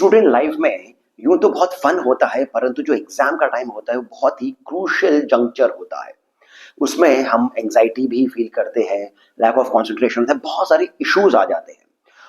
Student life में यूं तो बहुत फन होता है, परंतु जो एग्जाम का टाइम होता है वो बहुत ही क्रूशियल जंक्चर होता है। उसमें हम एंजाइटी भी फील करते हैं, लैक ऑफ कंसंट्रेशन होता है, बहुत सारे इश्यूज आ जाते हैं।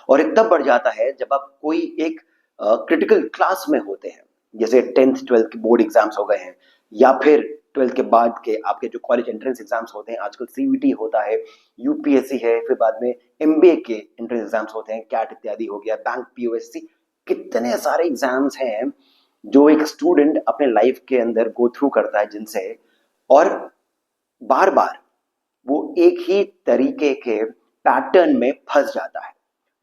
और एक तब बढ़ जाता है जब आप कोई एक क्रिटिकल क्लास में होते हैं, जैसे 10th 12th के बोर्ड एग्जाम्स हो गए हैं, या फिर 12th के बाद के आपके जो कॉलेज एंट्रेंस एग्जाम्स होते हैं, आजकल सीयूईटी होता है, यूपीएससी है, फिर बाद में एमबीए के एंट्रेंस एग्जाम्स होते हैं, कैट इत्यादि हो गया, बैंक पीओएससी, कितने सारे एग्जाम्स हैं जो एक स्टूडेंट अपने लाइफ के अंदर गो थ्रू करता है जिनसे, और बार बार वो एक ही तरीके के पैटर्न में फंस जाता है,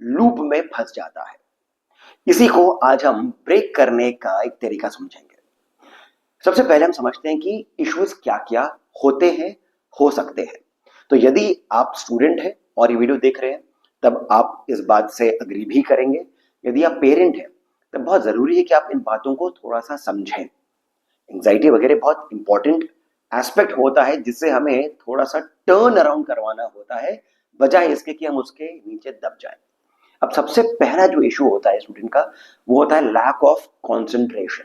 लूप में फंस जाता है। इसी को आज हम ब्रेक करने का एक तरीका समझेंगे। सबसे पहले हम समझते हैं कि इश्यूज क्या क्या होते हैं, हो सकते हैं। तो यदि आप स्टूडेंट हैं और ये वीडियो देख रहे हैं तब आप इस बात से अग्री भी करेंगे। यदि आप पेरेंट हैं तब बहुत जरूरी है कि आप इन बातों को थोड़ा सा समझें। एंजाइटी वगैरह बहुत इंपॉर्टेंट एस्पेक्ट होता है जिससे हमें थोड़ा सा टर्न अराउंड करवाना होता है, बजाय इसके कि हम उसके नीचे दब जाएं। अब सबसे पहला जो इशू होता है स्टूडेंट का, वो होता है लैक ऑफ कंसंट्रेशन।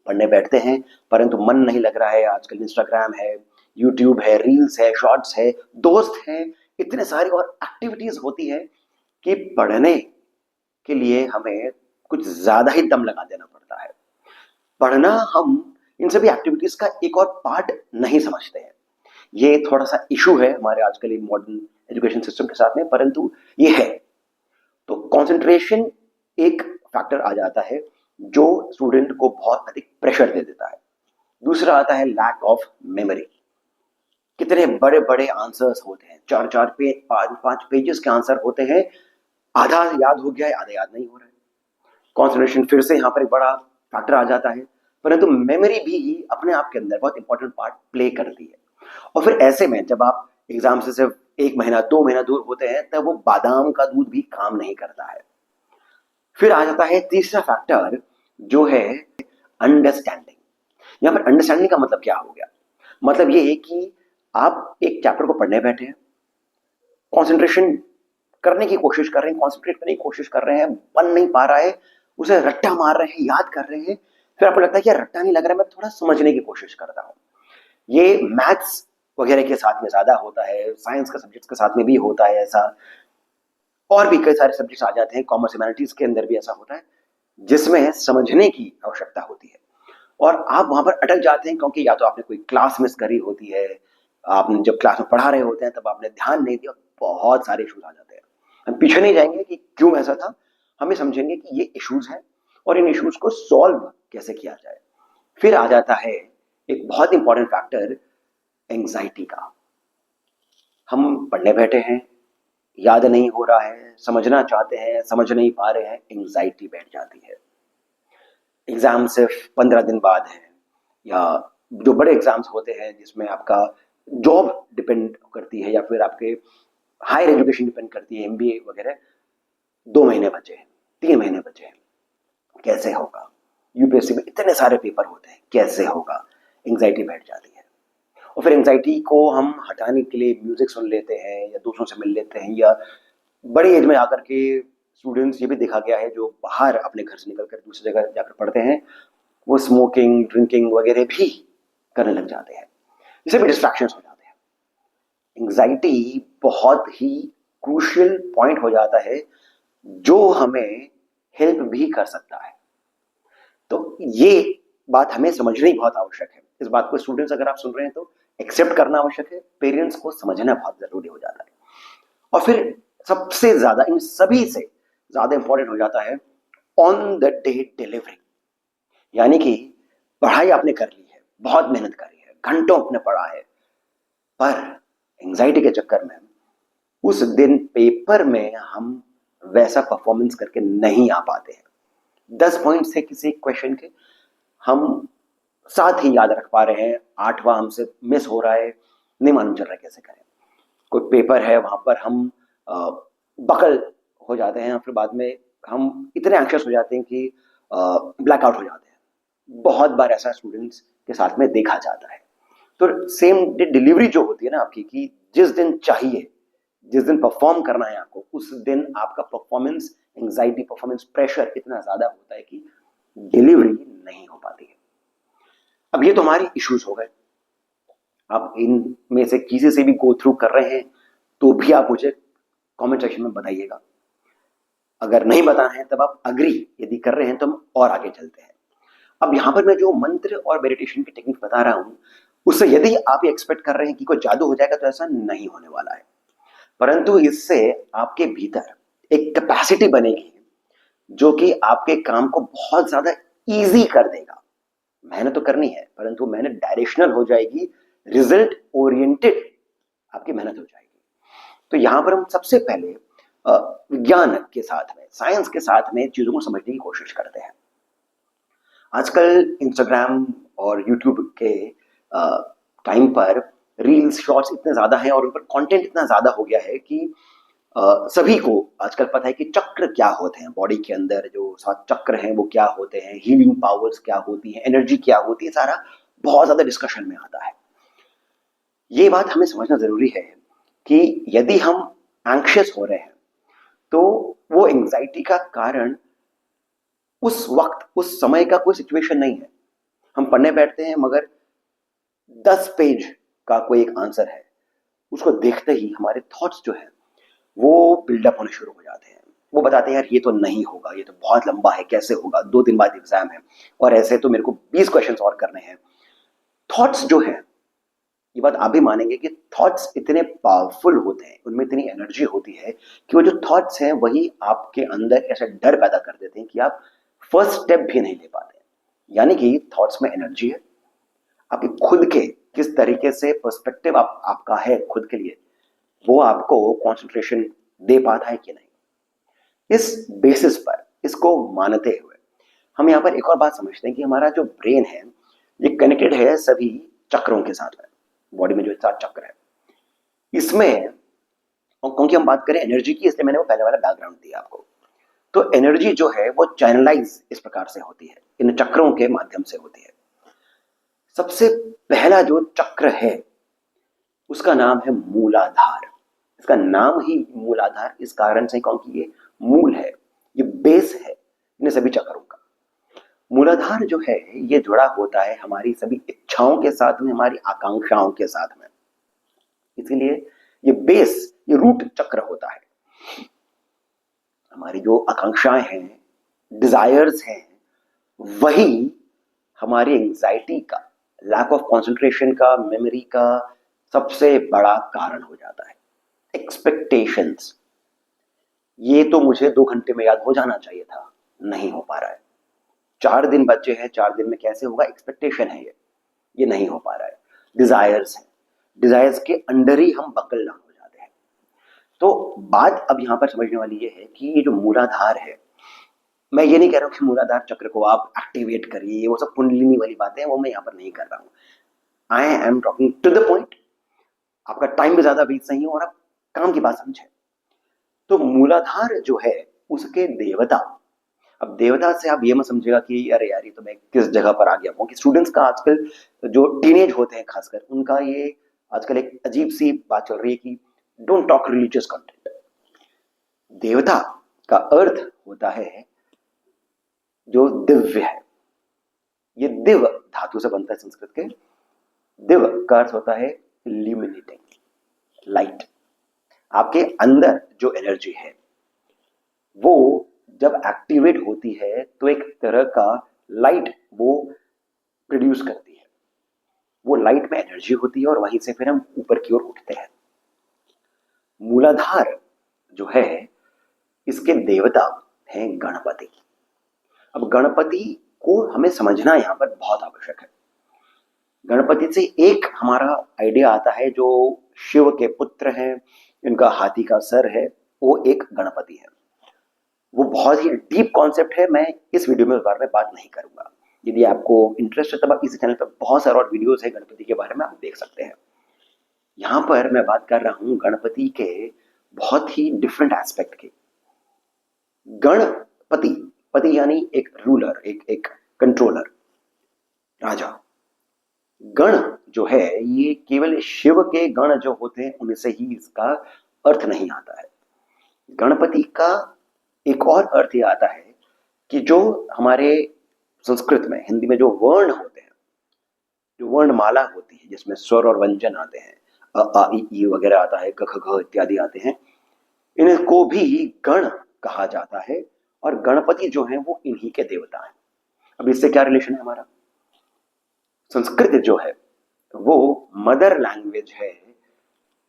पढ़ने बैठते हैं परंतु मन नहीं लग रहा है। आजकल इंस्टाग्राम है, यूट्यूब है, रील्स है, शॉर्ट्स है, दोस्त हैं, इतने सारी और एक्टिविटीज होती है कि पढ़ने के लिए हमें कुछ ज्यादा ही दम लगा देना पड़ता है। पढ़ना हम इन सभी एक्टिविटीज का एक और पार्ट नहीं समझते हैं। ये थोड़ा सा इशू है हमारे आजकल मॉडर्न एजुकेशन सिस्टम के साथ में, परंतु ये है। तो कंसंट्रेशन एक फैक्टर आ जाता है जो स्टूडेंट को बहुत अधिक प्रेशर दे देता है। दूसरा आता है लैक ऑफ मेमोरी। कितने बड़े बड़े आंसर्स होते हैं, 4-4 पेज, 5-5 पेजेस के आंसर होते हैं, आधा याद हो गया है, आधा याद नहीं हो रहा है। कंसंट्रेशन फिर से यहाँ पर एक बड़ा फैक्टर आ जाता है, परंतु मेमोरी भी अपने आप के अंदर बहुत इंपॉर्टेंट पार्ट प्ले करती है। और फिर ऐसे में जब आप एग्जाम से सिर्फ 1 महीना 2 महीना दूर होते हैं तब वो बादाम का दूध भी काम नहीं करता है। फिर आ जाता है तीसरा फैक्टर जो है अंडरस्टैंडिंग। यहां पर अंडरस्टैंडिंग का मतलब क्या हो गया? मतलब ये है कि आप एक चैप्टर को पढ़ने बैठे हैं, कंसंट्रेशन करने की कोशिश कर रहे हैं, कंसंट्रेट करने की कोशिश कर रहे हैं, बन नहीं पा रहा है, उसे रट्टा मार रहे हैं, याद कर रहे हैं, फिर आपको लगता है कि यार रट्टा नहीं लग रहा है, मैं थोड़ा समझने की कोशिश करता हूं। ये मैथ्स वगैरह के साथ में ज्यादा होता है, साइंस के सब्जेक्ट्स के साथ में भी होता है ऐसा, और भी कई सारे सब्जेक्ट्स आ जाते हैं, कॉमर्स ह्यूमैनिटीज के अंदर भी ऐसा होता है जिसमें समझने की आवश्यकता होती है और आप वहां पर अटक जाते हैं क्योंकि या तो आपने कोई क्लास मिस करी होती है, आपने जब क्लास में पढ़ा रहे होते हैं तब आपने ध्यान नहीं दिया, बहुत सारे इश्यूज आ जाते हैं। हम पीछे नहीं जाएंगे कि क्यों ऐसा था, हमें समझेंगे कि ये इश्यूज हैं और इन इश्यूज को सॉल्व कैसे किया जाए। फिर आ जाता है एक बहुत इंपॉर्टेंट फैक्टर, एंजाइटी का। हम पढ़ने बैठे हैं, याद नहीं हो रहा है, समझना चाहते हैं, समझ नहीं पा रहे हैं, एंजाइटी बैठ जाती है। एग्जाम सिर्फ 15 दिन बाद है, या जो बड़े एग्जाम्स होते हैं जिसमें आपका जॉब डिपेंड करती है या फिर आपके हायर एजुकेशन डिपेंड करती है, एमबीए वगैरह, 2 महीने बचे हैं, 3 महीने बचे हैं, कैसे होगा? यूपीएससी में इतने सारे पेपर होते हैं, कैसे होगा? एंजाइटी बैठ जाती है। और फिर एंजाइटी को हम हटाने के लिए म्यूजिक सुन लेते हैं या दूसरों से मिल लेते हैं, या बड़ी एज में आकर के स्टूडेंट्स, ये भी देखा गया है जो बाहर अपने घर से निकल कर दूसरी जगह जाकर पढ़ते हैं, वो स्मोकिंग ड्रिंकिंग वगैरह भी करने लग जाते हैं, इससे भी डिस्ट्रैक्शंस हो जाते हैं। एंजाइटी बहुत ही क्रूशियल पॉइंट हो जाता है जो हमें हेल्प भी कर सकता है। तो ये बात हमें समझनी बहुत आवश्यक है। इस बात को स्टूडेंट्स अगर आप सुन रहे हैं तो एक्सेप्ट करना आवश्यक है, पेरेंट्स को समझना बहुत जरूरी हो जाता है। और फिर सबसे ज्यादा, इन सभी से ज्यादा इंपॉर्टेंट हो जाता है ऑन द डे डिलीवरी। यानी कि पढ़ाई आपने कर ली है, बहुत मेहनत करी है, घंटों आपने पढ़ा है, पर एंजाइटी के चक्कर में उस दिन पेपर में हम वैसा परफॉर्मेंस करके नहीं आ पाते हैं। 10 पॉइंट से किसी क्वेश्चन के हम 7 ही याद रख पा रहे हैं, 8वां हमसे मिस हो रहा है, नहीं मालूम चल रहा है कैसे करें। कोई पेपर है वहां पर हम बकल हो जाते हैं, फिर बाद में हम इतने एंग्शियस हो जाते हैं कि ब्लैकआउट हो जाते हैं। बहुत बार ऐसा स्टूडेंट्स के साथ में देखा जाता है। तो सेम डे डिलीवरी जो होती है ना आपकी, कि जिस दिन चाहिए, जिस दिन परफॉर्म करना है आपको, उस दिन आपका परफॉर्मेंस एंजाइटी, परफॉर्मेंस प्रेशर इतना ज्यादा होता है कि डिलीवरी नहीं हो पाती है। अब ये तो हमारे इश्यूज हो गए। आप इनमें से किसी से भी गो थ्रू कर रहे हैं तो भी आप मुझे कमेंट सेक्शन में बताइएगा। अगर नहीं बता है तब आप अग्री यदि कर रहे हैं तो हम और आगे चलते हैं। अब यहां पर मैं जो मंत्र और मेडिटेशन की टेक्निक बता रहा हूं उससे यदि आप ये एक्सपेक्ट कर रहे हैं कि कोई जादू हो जाएगा तो ऐसा नहीं होने वाला है, परंतु इससे आपके भीतर एक कैपेसिटी बनेगी जो कि आपके काम को बहुत ज्यादा इजी कर देगा। मेहनत तो करनी है परंतु मेहनत डायरेक्शनल हो जाएगी, रिजल्ट ओरिएंटेड आपकी मेहनत हो जाएगी। तो यहां पर हम सबसे पहले विज्ञान के साथ में, साइंस के साथ में चीजों को समझने की कोशिश करते हैं। आजकल इंस्टाग्राम और यूट्यूब के टाइम पर रील्स, शॉर्ट्स इतने ज्यादा हैं और उन पर कंटेंट इतना ज्यादा हो गया है कि सभी को आजकल पता है कि चक्र क्या होते हैं, बॉडी के अंदर जो 7 चक्र हैं वो क्या होते हैं, हीलिंग पावर्स क्या होती हैं, एनर्जी क्या होती है, सारा बहुत ज्यादा डिस्कशन में आता है। ये बात हमें समझना जरूरी है कि यदि हम एंग्शियस हो रहे हैं तो वो एंग्जाइटी का कारण उस वक्त, उस समय का कोई सिचुएशन नहीं है। हम पढ़ने बैठते हैं मगर 10 पेज का कोई एक आंसर है, उसको देखते ही हमारे थॉट्स जो है वो बिल्डअप होने शुरू हो जाते हैं। वो बताते हैं यार ये तो नहीं होगा, ये तो बहुत लंबा है, कैसे होगा, 2 दिन बाद एग्जाम है और ऐसे तो मेरे को 20 क्वेश्चंस और करने हैं। थॉट्स जो है, ये बात आप भी मानेंगे कि थॉट्स इतने पावरफुल होते हैं, उनमें इतनी एनर्जी होती है कि वो जो थॉट्स हैं वही आपके अंदर ऐसा डर पैदा कर देते हैं कि आप फर्स्ट स्टेप भी नहीं ले पाते। यानी कि थॉट्स में एनर्जी है। आपके खुद के किस तरीके से पर्सपेक्टिव आपका है खुद के लिए, वो आपको कंसंट्रेशन दे पाता है कि नहीं। इस बेसिस पर, इसको मानते हुए हम यहाँ पर एक और बात समझते हैं कि हमारा जो ब्रेन है ये कनेक्टेड है सभी चक्रों के साथ में। बॉडी में जो 7 चक्र है इसमें, और क्योंकि हम बात करें एनर्जी की इसलिए मैंने वो पहले वाला बैकग्राउंड दिया आपको। तो एनर्जी जो है वो चैनलाइज इस प्रकार से होती है, इन चक्रों के माध्यम से होती है। सबसे पहला जो चक्र है उसका नाम है मूलाधार। इसका नाम ही मूलाधार इस कारण से क्योंकि ये मूल है, ये बेस है इन सभी चक्रों का। मूलाधार जो है ये जुड़ा होता है हमारी सभी इच्छाओं के साथ में, हमारी आकांक्षाओं के साथ में। इसीलिए ये बेस, ये रूट चक्र होता है। हमारी जो आकांक्षाएं हैं, डिजायर्स हैं, वही हमारी एंजाइटी का, लैक ऑफ कंसंट्रेशन का, मेमोरी का सबसे बड़ा कारण हो जाता है। एक्सपेक्टेशंस, ये तो मुझे 2 घंटे में याद हो जाना चाहिए था, नहीं हो पा रहा है। 4 दिन बचे हैं, 4 दिन में कैसे होगा, एक्सपेक्टेशन है ये नहीं हो पा रहा है। डिजायर्स है, डिजायर्स के अंडर ही हम बकल डाउन हो जाते हैं। तो बात अब यहां पर समझने वाली ये है कि ये जो मूलाधार है, मैं ये नहीं कह रहा हूं कि मूलाधार चक्र को आप एक्टिवेट करिए, वो सब कुंडलिनी वाली बातें हैं, वो मैं यहां पर नहीं कर रहा हूं। I am talking to the point. आपका टाइम भी ज्यादा बीत नहीं हो और आप काम की बात समझे। तो मूलाधार जो है उसके देवता, अब देवता से आप ये मत समझेगा कि अरे यार ये तो मैं किस जगह पर आ गया हूँ। कि स्टूडेंट्स का आजकल जो टीनेज होते हैं खासकर, उनका ये आजकल एक अजीब सी बात चल रही है कि डोंट टॉक रिलीजियस कंटेंट। देवता का अर्थ होता है जो दिव्य है। ये दिव धातु से बनता है संस्कृत के। दिव का अर्थ होता है इल्यूमिनेटिंग, लाइट। आपके अंदर जो एनर्जी है वो जब एक्टिवेट होती है तो एक तरह का लाइट वो प्रोड्यूस करती है। वो लाइट में एनर्जी होती है और वहीं से फिर हम ऊपर की ओर उठते हैं। मूलाधार जो है इसके देवता हैं गणपति। अब गणपति को हमें समझना यहां पर बहुत आवश्यक है। गणपति से एक हमारा आइडिया आता है जो शिव के पुत्र हैं, इनका हाथी का सर है, वो एक गणपति है। वो बहुत ही डीप कॉन्सेप्ट है, मैं इस वीडियो में उस बारे में बात नहीं करूंगा। यदि आपको इंटरेस्ट है तब आप इसी चैनल पर बहुत सारे और वीडियोस है गणपति के बारे में, आप देख सकते हैं। यहां पर मैं बात कर रहा हूं गणपति के बहुत ही डिफरेंट एस्पेक्ट की। गणपति, पति यानी एक रूलर, एक कंट्रोलर, राजा। गण जो है ये केवल शिव के गण जो होते हैं उनसे ही इसका अर्थ नहीं आता है। गणपति का एक और अर्थ ये आता है कि जो हमारे संस्कृत में, हिंदी में जो वर्ण होते हैं, जो वर्णमाला होती है जिसमें स्वर और व्यंजन आते हैं, अ आ इ ई वगैरह आता है, क ख ग इत्यादि आते हैं, इनको भी गण कहा जाता है और गणपति जो है वो इन्हीं के देवता हैं। अब इससे क्या रिलेशन है हमारा? संस्कृत जो है वो मदर लैंग्वेज है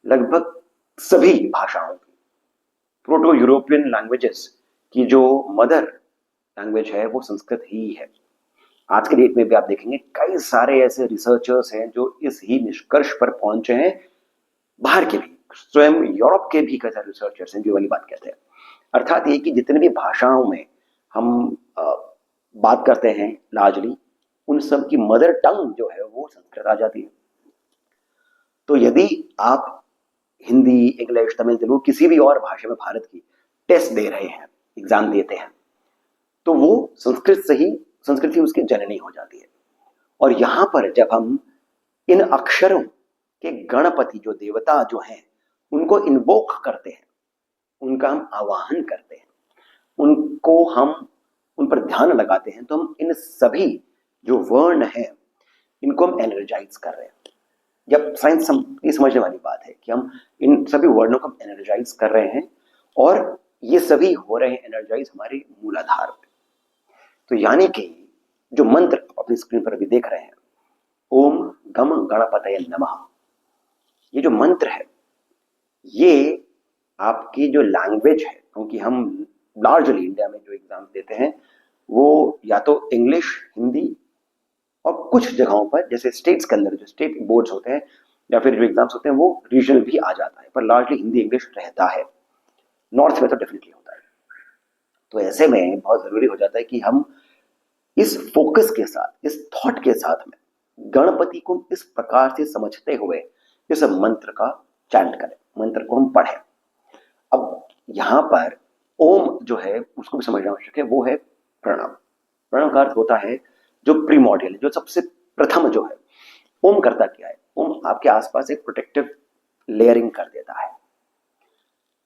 लगभग सभी भाषाओं की। प्रोटो यूरोपियन लैंग्वेजेस की जो मदर लैंग्वेज है वो संस्कृत ही है। आज के डेट में भी आप देखेंगे कई सारे ऐसे रिसर्चर्स हैं जो इस ही निष्कर्ष पर पहुंचे हैं, बाहर के भी, स्वयं यूरोप के भी कई सारे रिसर्चर्स हैं जो वाली बात कहते हैं। अर्थात ये कि जितने भी भाषाओं में हम बात करते हैं लार्जली, उन सब की मदर टंग जो है वो संस्कृत आ जाती है। तो यदि आप हिंदी, इंग्लिश, तमिल, तेलुगु किसी भी और भाषा में भारत की टेस्ट दे रहे हैं, एग्जाम देते हैं, तो वो संस्कृत से ही, संस्कृत ही उसकी जननी हो जाती है। और यहां पर जब हम इन अक्षरों के गणपति जो देवता जो हैं उनको इन्वोक करते हैं, उनका हम आवाहन करते हैं, उनको हम उन पर ध्यान लगाते हैं, तो हम इन सभी जो वर्ण हैं इनको हम एनर्जाइज कर रहे हैं। जब साइंस ये समझने वाली बात है कि हम इन सभी वर्णों को एनर्जाइज कर रहे हैं और ये सभी हो रहे हैं एनर्जाइज हमारे मूलाधार पे। तो यानी कि जो मंत्र अपनी स्क्रीन पर अभी देख रहे हैं, ओम गम गणपतये नमः, ये जो मंत्र है ये आपकी जो लैंग्वेज है, क्योंकि हम लार्जली इंडिया में जो एग्जाम देते हैं वो या तो इंग्लिश, हिंदी और कुछ जगहों पर जैसे स्टेट्स के अंदर जो स्टेट बोर्ड्स होते हैं या फिर जो एग्जाम्स होते हैं वो रीजनल भी आ जाता है, पर लार्जली हिंदी इंग्लिश रहता है। नॉर्थ में तो डेफिनेटली होता है। तो ऐसे में बहुत जरूरी हो जाता है कि हम इस फोकस के साथ, इस थॉट के साथ में गणपति को इस प्रकार से समझते हुए इस मंत्र का चैंट करें, मंत्र को हम पढ़ें। अब यहां पर ओम जो है उसको भी समझना आवश्यक है, वो है प्रणव। प्रणव का अर्थ होता है जो प्रीमोर्डियल, जो सबसे प्रथम जो है। ओम करता क्या है? ओम आपके आसपास एक प्रोटेक्टिव लेयरिंग कर देता है।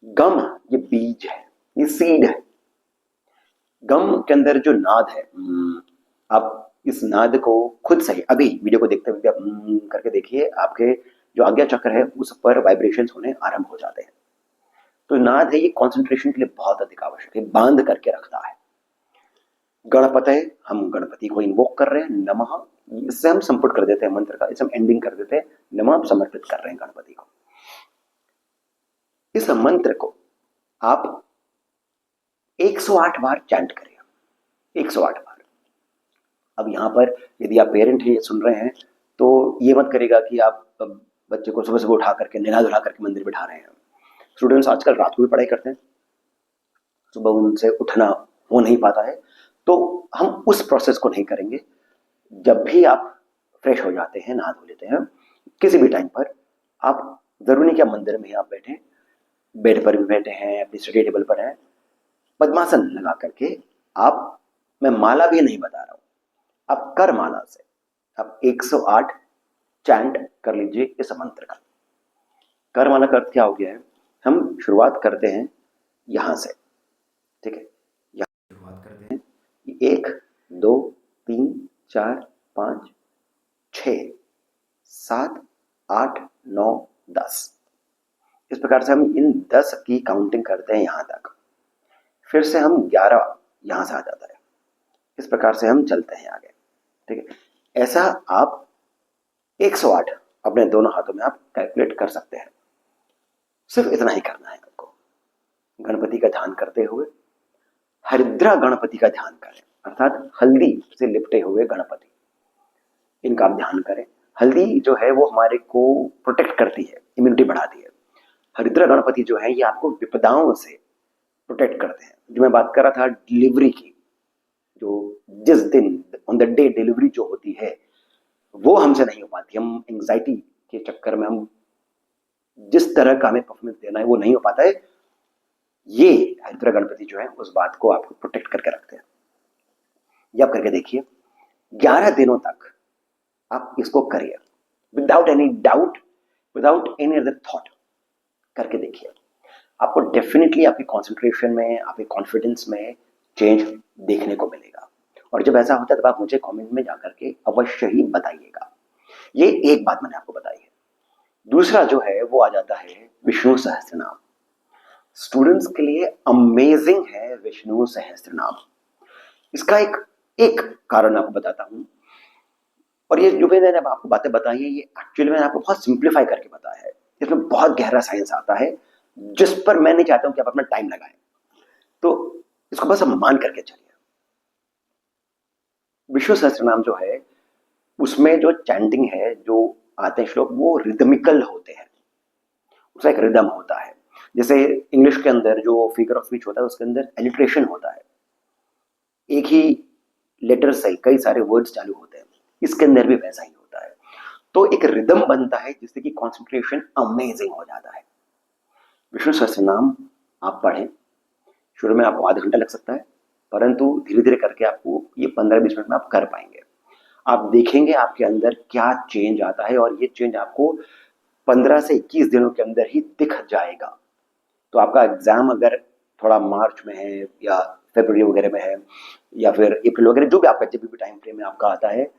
गम ये बीज है, ये सीड है। गम के अंदर जो नाद है, आप इस नाद को खुद से अभी वीडियो को देखते हुए आप करके देखिए, आपके जो आज्ञा चक्र है उस पर वाइब्रेशंस होने आरंभ हो जाते हैं। तो नाद है ये कंसंट्रेशन के लिए बहुत अधिक आवश्यक है, बांध करके रखता है। गणपतये, हम गणपति को इन्वोक कर रहे हैं, नमः इससे हम संपुट कर देते हैं मंत्र का, इससे हम एंडिंग कर देते हैं, नमः समर्पित कर रहे हैं गणपति को। इस मंत्र को आप 108 बार चैंट करिए, 108 बार। अब यहां पर यदि आप पेरेंट हैं, सुन रहे हैं, तो ये मत करेगा कि आप बच्चे को सुबह सुबह उठा करके नहला धुला करके मंदिर बिठा रहे हैं। स्टूडेंट्स आजकल रात को भी पढ़ाई करते हैं, सुबह उनसे उठना हो नहीं पाता है, तो हम उस प्रोसेस को नहीं करेंगे। जब भी आप फ्रेश हो जाते हैं, नहा धो लेते हैं, किसी भी टाइम पर आप जरूरी नहीं कि आप मंदिर में ही आप बैठे, बेड पर भी बैठे हैं, अपनी स्टडी टेबल पर हैं, पद्मासन लगा करके आप, मैं माला भी नहीं बता रहा हूं, आप कर माला से आप 108 चैंट कर लीजिए इस मंत्र का। कर माला का अर्थ क्या हो गया है? हम शुरुआत करते हैं यहां से, ठीक है, यहां शुरुआत करते हैं 1 2 3 4 5 6 7 8 9 10, इस प्रकार से हम इन 10 की काउंटिंग करते हैं यहां तक। फिर से हम 11 यहां से आ जाता है, इस प्रकार से हम चलते हैं आगे, ठीक है। ऐसा आप 108 अपने दोनों हाथों में आप कैलकुलेट कर सकते हैं। सिर्फ इतना ही करना है आपको। गणपति का ध्यान करते हुए हरिद्रा गणपति का ध्यान करें, अर्थात हल्दी से लिपटे हुए गणपति, इनका आप ध्यान करें। हल्दी जो है वो हमारे को प्रोटेक्ट करती है, इम्यूनिटी बढ़ाती है। हरिद्रा गणपति जो है ये आपको विपदाओं से प्रोटेक्ट करते हैं। जो मैं बात कर रहा था डिलीवरी की, जो जिस दिन ऑन द डे डिलीवरी जो होती है वो हमसे नहीं हो पाती, हम एंजाइटी के चक्कर में हम जिस तरह का हमें परफॉर्मेंस देना है वो नहीं हो पाता है। ये हरिद्रा गणपति जो है उस बात को आपको प्रोटेक्ट करके रखते हैं। ये आप करके देखिए, 11 दिनों तक आप इसको करिए without any doubt, without any other thought, करके देखिए। आपको डेफिनेटली आपकी कंसंट्रेशन में, आपके कॉन्फिडेंस में चेंज देखने को मिलेगा। और जब ऐसा होता है तब आप मुझे कमेंट में जाकर के अवश्य ही बताइएगा। ये एक बात मैंने आपको बताई है। दूसरा जो है वो आ जाता है विष्णु सहस्त्रनाम। स्टूडेंट्स के लिए अमेजिंग है विष्णु सहस्त्रनाम। इसका एक एक कारण आपको बताता हूं, और ये जो मैंने अब आपको बातें बताई है ये एक्चुअली मैंने आपको बहुत सिंप्लीफाई करके बताया है। इसमें बहुत गहरा साइंस आता है जिस पर मैं नहीं चाहता हूं कि आप अपना टाइम लगाएं, तो इसको बस हम मान करके चलिए। विष्णु सहस्त्रनाम जो है उसमें जो चैंटिंग है, जो आते हैं श्लोक, वो रिदमिकल होते हैं, उसका एक रिदम होता है। जैसे इंग्लिश के अंदर जो फिगर ऑफ स्पीच होता है उसके अंदर एलिट्रेशन होता है, एक ही लेटर से कई सारे वर्ड्स चालू होते हैं, इसके अंदर भी वैसा ही होता है। तो एक रिदम बनता है जिससे कि कॉन्सेंट्रेशन अमेजिंग हो जाता है। विष्णु सहस्त्रनाम आप पढ़ें, शुरू में आपको आधा घंटा लग सकता है, परंतु धीरे धीरे करके आपको ये 15-20 मिनट में आप कर पाएंगे। आप देखेंगे आपके अंदर क्या चेंज आता है, और ये चेंज आपको 15 से 21 दिनों के अंदर ही दिख जाएगा। तो आपका एग्जाम अगर थोड़ा मार्च में है या फरवरी वगैरह में है या फिर अप्रैल वगैरह, जो भी आपका जब भी टाइम फ्रेम में आपका आता है,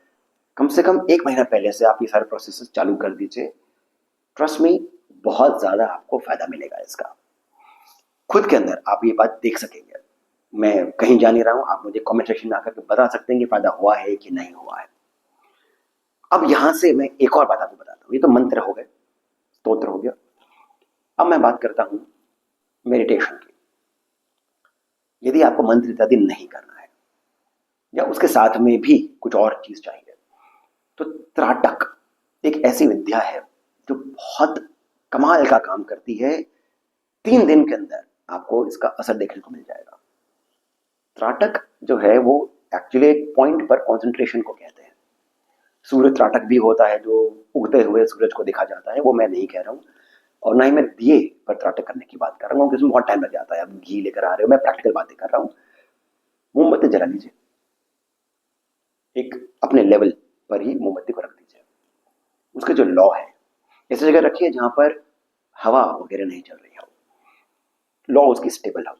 कम से कम 1 महीना पहले से आप ये सारे प्रोसेस चालू कर दीजिए। ट्रस्ट मी, बहुत ज्यादा आपको फायदा मिलेगा इसका। खुद के अंदर आप ये बात देख सकेंगे। मैं कहीं जा नहीं रहा हूं, आप मुझे कमेंट सेक्शन में आकर के बता सकते हैं कि फायदा हुआ है कि नहीं हुआ है। अब यहां से मैं एक और बात आपको बताता हूं। ये तो मंत्र हो गए, स्तोत्र हो गया। अब मैं बात करता हूं मेडिटेशन की। यदि आपको मंत्र इत्यादि नहीं करना है या उसके साथ में भी कुछ और चीज चाहिए, तो त्राटक एक ऐसी विद्या है जो बहुत कमाल का काम करती है। 3 दिन के अंदर आपको इसका असर देखने को मिल जाएगा। त्राटक जो है वो एक्चुअली एक पॉइंट पर कॉन्सेंट्रेशन को कहते हैं। सूर्य त्राटक भी होता है जो उगते हुए सूरज को देखा जाता है, वो मैं नहीं कह रहा हूं। और ना ही मैं दिए पर त्राटक करने की बात कर रहा हूँ, क्योंकि इसमें बहुत टाइम लग जाता है। अब घी लेकर आ रहे हो, मैं प्रैक्टिकल बातें कर रहा हूँ। मोमबत्ती जला लीजिए, एक अपने लेवल पर ही मोमबत्ती को रख दीजिए। उसका जो लौ है ऐसी जगह रखिए जहां पर हवा वगैरह नहीं चल रही हो, लौ उसकी स्टेबल हो,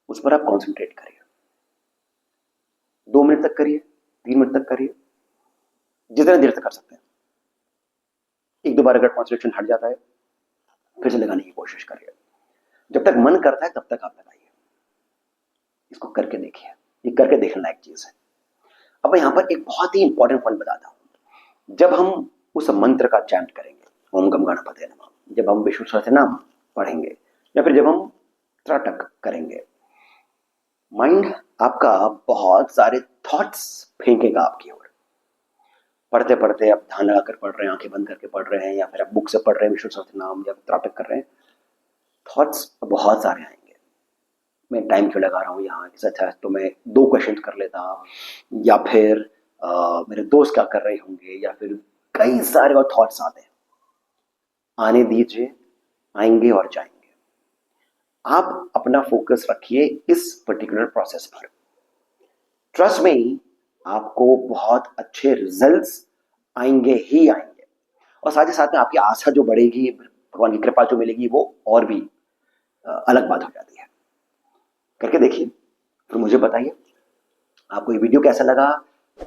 उस पर आप कॉन्सेंट्रेट करिए। 2 मिनट तक करिए, 3 मिनट तक करिए, जितने देर तक कर सकते हैं। एक दो बार अगर कॉन्सेंट्रेशन हट जाता है फिर से लगाने की कोशिश करिए। जब तक मन करता है तब तक आप लगाइए। इसको करके देखिए, ये करके देखने लायक चीज है। अब मैं यहां पर एक बहुत ही इंपॉर्टेंट पॉइंट बताता हूं। जब हम उस मंत्र का चैंट करेंगे, ओम गम गणपते नमः, जब हम विष्णु सहस्त्रनाम पढ़ेंगे या फिर जब हम त्राटक करेंगे, माइंड आपका बहुत सारे थॉट्स फेंकेगा आपकी ओर। पढ़ते पढ़ते आप ध्यान लगाकर पढ़ रहे हैं, आंखें बंद करके पढ़ रहे हैं, या फिर आप बुक से पढ़ रहे हैं विष्णु सहस्त्रनाम या त्राटक कर रहे हैं, थॉट्स बहुत सारे आएंगे। मैं टाइम क्यों लगा रहा हूँ यहाँ, इससे अच्छा तो मैं 2 क्वेश्चन कर लेता, या फिर मेरे दोस्त क्या कर रहे होंगे, या फिर कई सारे और थॉट्स आते हैं। आने दीजिए, आएंगे और जाएंगे। आप अपना फोकस रखिए इस पर्टिकुलर प्रोसेस पर। ट्रस्ट में आपको बहुत अच्छे रिजल्ट्स आएंगे ही आएंगे, और साथ ही साथ में आपकी आस्था जो बढ़ेगी, भगवान की कृपा जो मिलेगी, वो और भी अलग बात हो जाती है। करके देखिए, फिर मुझे बताइए आपको ये वीडियो कैसा लगा।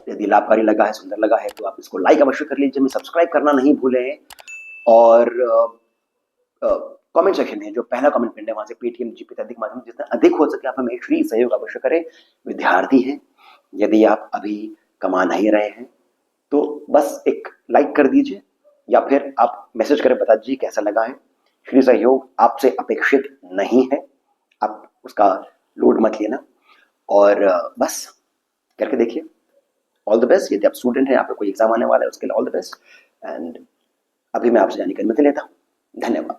यदि लाभकारी लगा है, सुंदर लगा है, तो आप इसको लाइक अवश्य कर लीजिए। सब्सक्राइब करना नहीं भूलें, और कमेंट सेक्शन में जो पहला कमेंट पिन है वहां से पेटीएम, जीपे अधिक माध्यम जितना अधिक हो सके आप हमें श्री सहयोग अवश्य करें। विद्यार्थी हैं, यदि आप अभी कमा नहीं रहे हैं तो बस एक लाइक कर दीजिए, या फिर आप मैसेज करें, बता दीजिए कैसा लगा है। श्री सहयोग आपसे अपेक्षित नहीं है, आप उसका लोड मत लेना, और बस करके देखिए। All the best. यदि आप स्टूडेंट हैं, आपका कोई एग्जाम आने वाला है, उसके लिए ऑल द बेस्ट। एंड अभी मैं आपसे जानकारी लेता हूँ। धन्यवाद।